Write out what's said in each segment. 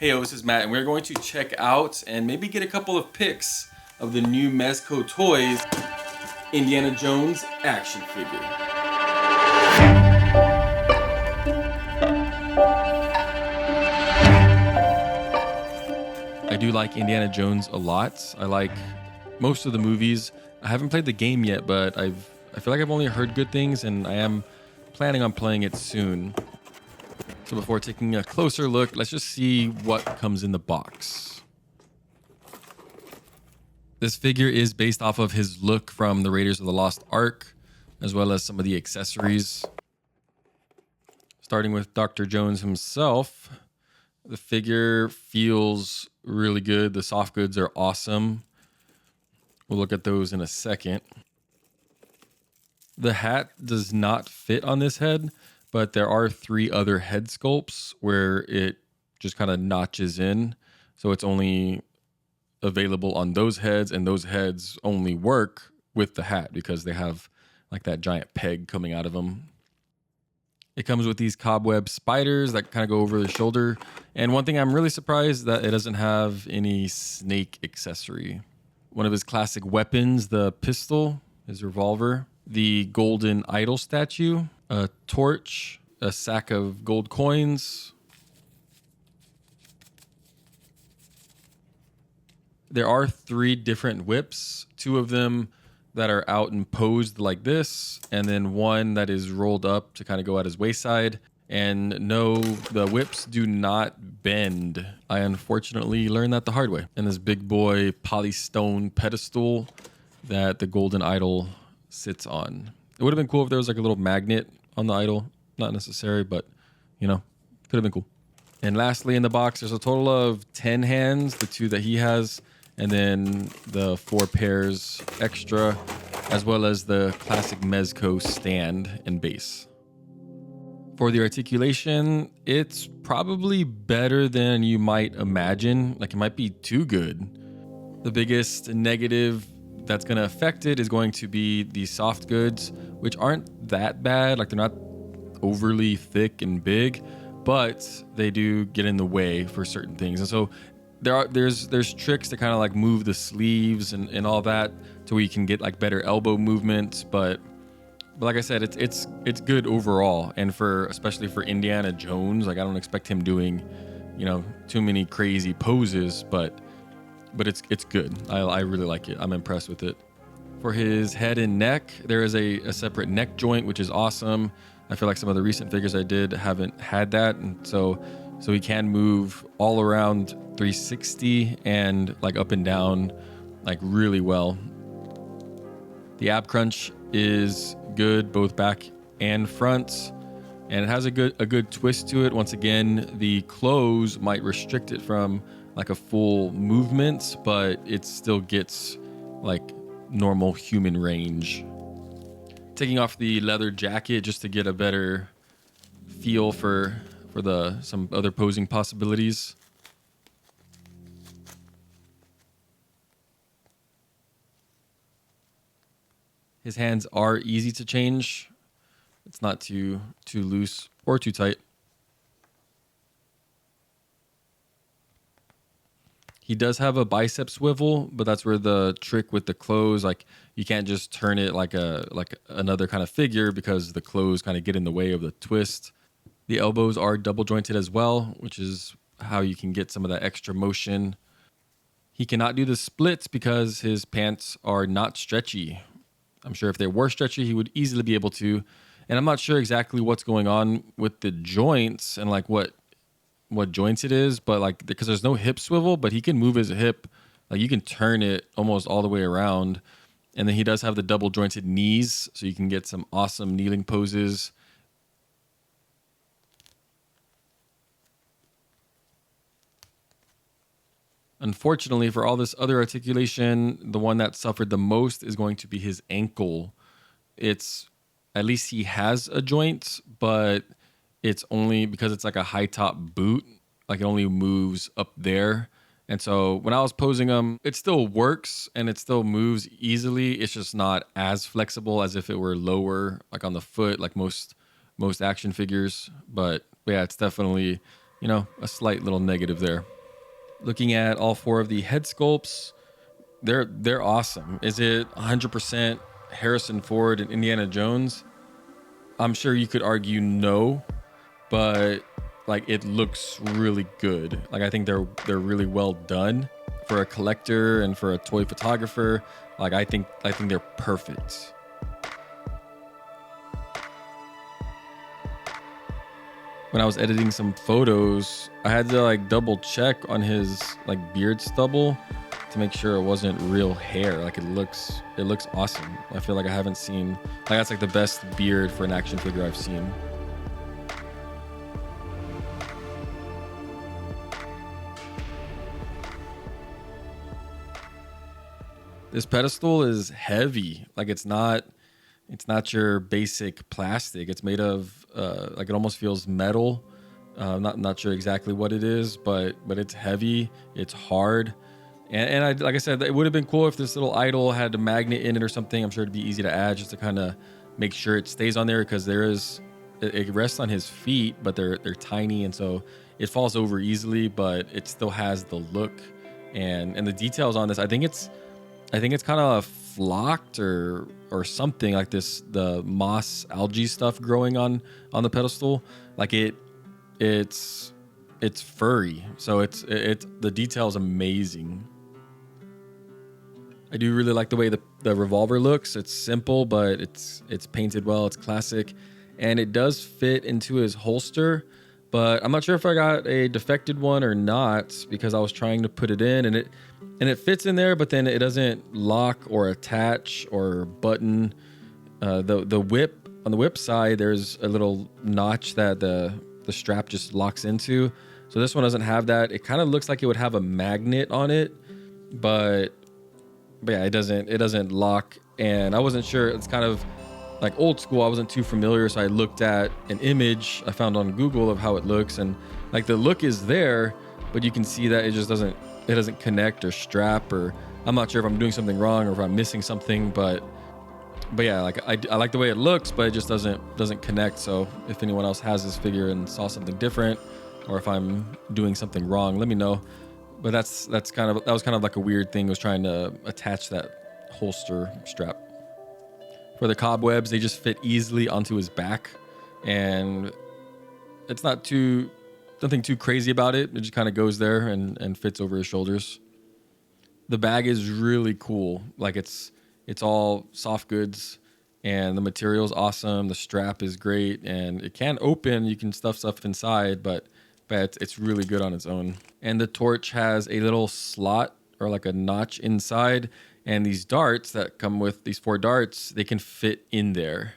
Hey, this is Matt, and we're going to check out and maybe get a couple of pics of the new Mezco Toyz Indiana Jones action figure. I do like Indiana Jones a lot. I like most of the movies. I haven't played the game yet, but I feel like I've only heard good things, and I am planning on playing it soon. So before taking a closer look, let's just see what comes in the box. This figure is based off of his look from the Raiders of the Lost Ark, as well as some of the accessories. Starting with Dr. Jones himself, the figure feels really good. The soft goods are awesome. We'll look at those in a second. The hat does not fit on this head, but there are 3 other head sculpts where it just kind of notches in. So it's only available on those heads, and those heads only work with the hat because they have like that giant peg coming out of them. It comes with these cobweb spiders that kind of go over the shoulder. And one thing I'm really surprised that it doesn't have any snake accessory. One of his classic weapons, the pistol, his revolver, the golden idol statue, a torch, a sack of gold coins. There are 3 different whips, 2 of them that are out and posed like this, and then 1 that is rolled up to kind of go at his wayside. And no, the whips do not bend. I unfortunately learned that the hard way. And this big boy polystone pedestal that the golden idol sits on. It would have been cool if there was like a little magnet on the idol. Not necessary, but you know, could have been cool. And lastly in the box, there's a total of 10 hands, the 2 that he has, and then the 4 pairs extra, as well as the classic Mezco stand and base. For the articulation, it's probably better than you might imagine. Like, it might be too good. The biggest negative that's going to affect it is going to be the soft goods, which aren't that bad. Like, they're not overly thick and big, but they do get in the way for certain things. And so there's tricks to kind of like move the sleeves and all that so you can get like better elbow movement. But like I said, it's good overall. And especially for Indiana Jones, like I don't expect him doing, you know, too many crazy poses, but it's good. I really like it. I'm impressed with it. For his head and neck, there is a separate neck joint, which is awesome. I feel like some of the recent figures I did haven't had that, and so he can move all around 360 and like up and down like really well. The ab crunch is good both back and front, and it has a good twist to it. Once again, the clothes might restrict it from like a full movement, but it still gets like normal human range. Taking off the leather jacket just to get a better feel for some other posing possibilities. His hands are easy to change. It's not too loose or too tight. He does have a bicep swivel, but that's where the trick with the clothes, like you can't just turn it like another kind of figure because the clothes kind of get in the way of the twist. The elbows are double jointed as well, which is how you can get some of that extra motion. He cannot do the splits because his pants are not stretchy. I'm sure if they were stretchy, he would easily be able to. And I'm not sure exactly what's going on with the joints and like what joints it is, but like because there's no hip swivel, but he can move his hip, like you can turn it almost all the way around. And then he does have the double jointed knees, so you can get some awesome kneeling poses. Unfortunately, for all this other articulation, the one that suffered the most is going to be his ankle. It's, at least he has a joint, but it's only because it's like a high top boot, like it only moves up there. And so when I was posing him, it still works and it still moves easily. It's just not as flexible as if it were lower, like on the foot, like most action figures. But yeah, it's definitely, you know, a slight little negative there. Looking at all four of the head sculpts, they're awesome. Is it 100% Harrison Ford and Indiana Jones? I'm sure you could argue no, but like it looks really good. Like I think they're really well done for a collector and for a toy photographer. Like I think they're perfect. When I was editing some photos, I had to like double check on his like beard stubble to make sure it wasn't real hair. Like it looks awesome. I feel like I haven't seen, like that's like the best beard for an action figure I've seen. This pedestal is heavy. Like it's not your basic plastic. It's made of like it almost feels metal. Not sure exactly what it is, but it's heavy. It's hard, and I, like I said, it would have been cool if this little idol had a magnet in it or something. I'm sure it'd be easy to add just to kind of make sure it stays on there, because it rests on his feet, but they're tiny, and so it falls over easily. But it still has the look and the details on this. I think it's kind of flocked or something like this, the moss algae stuff growing on the pedestal. Like it's furry, so it's the detail is amazing. I do really like the way the revolver looks. It's simple, but it's painted well. It's classic, and it does fit into his holster. But I'm not sure if I got a defected one or not, because I was trying to put it in and it fits in there, but then it doesn't lock or attach or button. The whip, on the whip side, there's a little notch that the strap just locks into. So this one doesn't have that. It kind of looks like it would have a magnet on it, but yeah, it doesn't lock. And I wasn't sure. It's kind of like old school. I wasn't too familiar, so I looked at an image I found on Google of how it looks, and like the look is there, but you can see that it just doesn't connect or strap, or I'm not sure if I'm doing something wrong or if I'm missing something, but yeah, like I like the way it looks, but it just doesn't connect. So if anyone else has this figure and saw something different, or if I'm doing something wrong, let me know. But that was kind of like a weird thing, was trying to attach that holster strap. For the cobwebs, they just fit easily onto his back, and it's nothing too crazy about it. It just kind of goes there and fits over his shoulders. The bag is really cool. Like it's all soft goods, and the material is awesome. The strap is great, and it can open. You can stuff stuff inside, but it's really good on its own. And the torch has a little slot or like a notch inside, and these darts that come with these 4 darts, they can fit in there.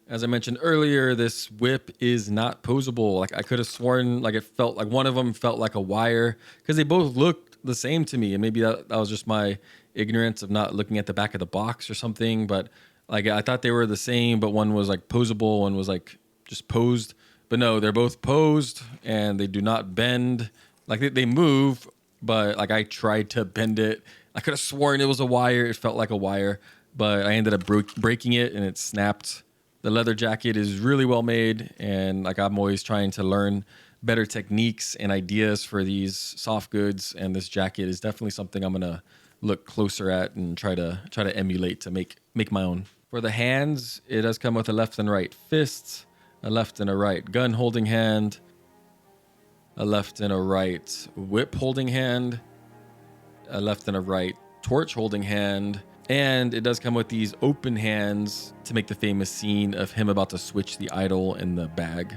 As I mentioned earlier, this whip is not posable. Like I could have sworn like it felt like one of them felt like a wire, because they both looked the same to me. And maybe that was just my ignorance of not looking at the back of the box or something. But like I thought they were the same, but one was like posable, one was like just posed. But no, they're both posed, and they do not bend. Like they move, but like I tried to bend it. I could have sworn it was a wire. It felt like a wire, but I ended up breaking it, and it snapped. The leather jacket is really well made, and like I'm always trying to learn better techniques and ideas for these soft goods, and this jacket is definitely something I'm gonna look closer at and try to emulate to make my own. For the hands, it does come with a left and right fist, a left and a right gun holding hand, a left and a right whip holding hand, a left and a right torch holding hand, and it does come with these open hands to make the famous scene of him about to switch the idol in the bag.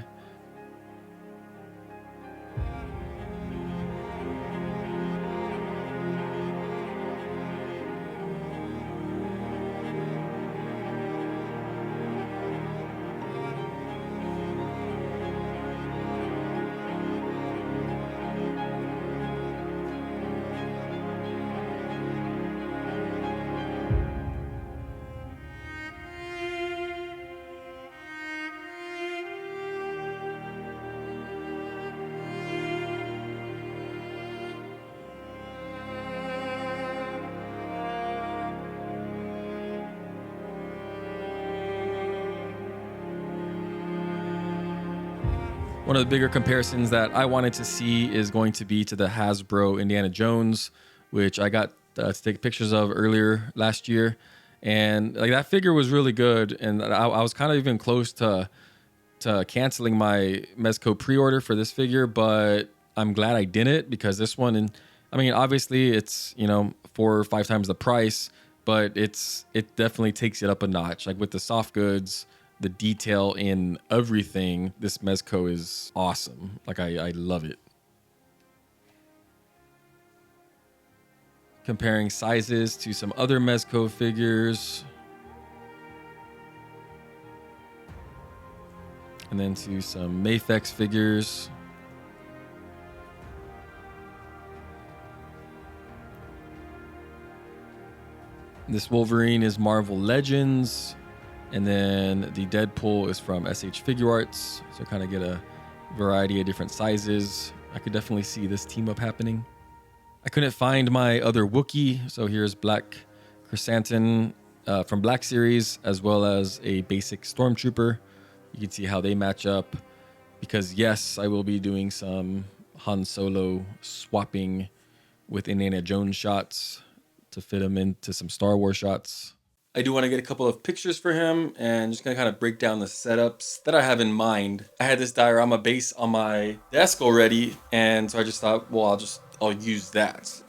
One of the bigger comparisons that I wanted to see is going to be to the Hasbro Indiana Jones, which I got to take pictures of earlier last year. And like that figure was really good. And I was kind of even close to canceling my Mezco pre-order for this figure, but I'm glad I didn't, because this one, and I mean, obviously it's, you know, 4 or 5 times the price, but it definitely takes it up a notch. Like with the soft goods, the detail in everything, this Mezco is awesome. Like I love it. Comparing sizes to some other Mezco figures. And then to some Mafex figures. This Wolverine is Marvel Legends. And then the Deadpool is from SH Figure Arts. So kind of get a variety of different sizes. I could definitely see this team up happening. I couldn't find my other Wookiee. So here's Black Chrysanthemum from Black Series, as well as a basic Stormtrooper. You can see how they match up, because yes, I will be doing some Han Solo swapping with Indiana Jones shots to fit him into some Star Wars shots. I do want to get a couple of pictures for him, and just gonna kind of break down the setups that I have in mind. I had this diorama base on my desk already, and so I just thought, well, I'll use that.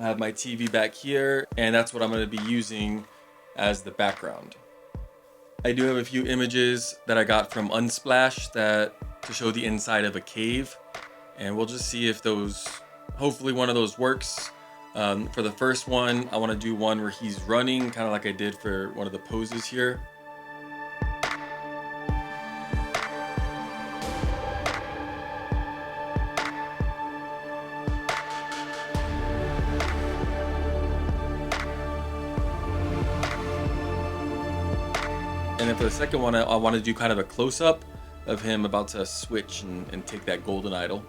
I have my TV back here, and that's what I'm going to be using as the background. I do have a few images that I got from Unsplash to show the inside of a cave, and we'll just see if those, hopefully one of those works. For the first one, I want to do one where he's running, kind of like I did for one of the poses here. And then for the second one, I want to do kind of a close-up of him about to switch and take that golden idol.